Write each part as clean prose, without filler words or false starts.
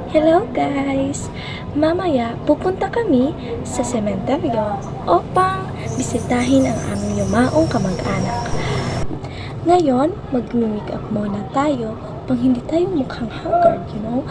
Hello guys! Mamaya pupunta kami sa sementeryo upang bisitahin ang aming yumaong kamag-anak. Ngayon, mag-make up muna tayo upang hindi tayo mukhang haggard, you know?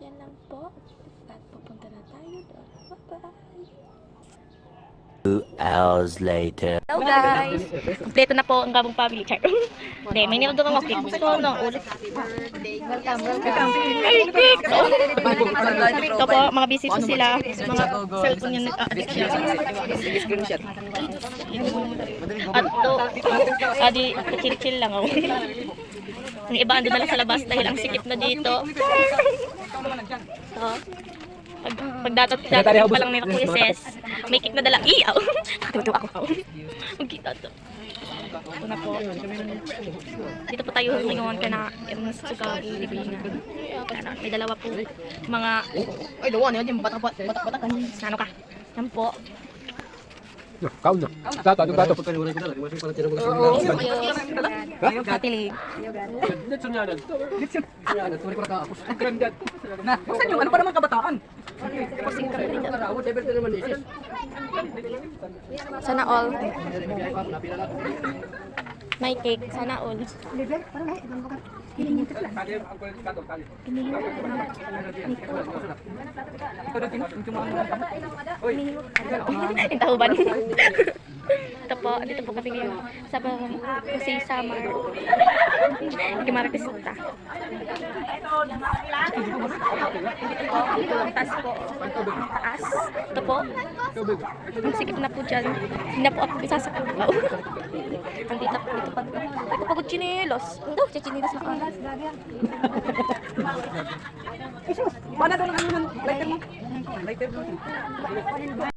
Yan lang po. At pupunta na tayo doon. Bye-bye! 2 hours later. Hello guys! Kompleto na po ang Gabong family chart. Hindi, may nilado kang okay. Gusto nung ulit. Welcome. Ay, quick! Ito po, mga busy po sila. Mga cellphone yung nag-addict siya. At ito, adi, chill-chill lang ako. Ang iba ando na lang sa labas dahil ang sikip na dito. Ito. Pagdatot pa lang nila Kuya Ses, may cake na dala. Iyaw! Tutuwa ako. Magkita to. Ito na po. Dito po tayo ngayon ka na sa libingan. May dalawa po mga... Ay, dawa na yun. Batak-batak. Ano ka? Yan po. Kau na. Dato. Katilig. Ano pa naman kabataan? Sana all. May cake. Sana all. Yung tahuban. Ito po, dito po kami ngayon sa Jose Sama. Kimarakisita. Dito ang taas po. Taas. Ito po. Ang sikip na po dyan. Hindi na po ako sasakal po. Dito pa. Ito pagod chinelos. Ito, chinelos na oras. Paano daw naman yung lighter mo?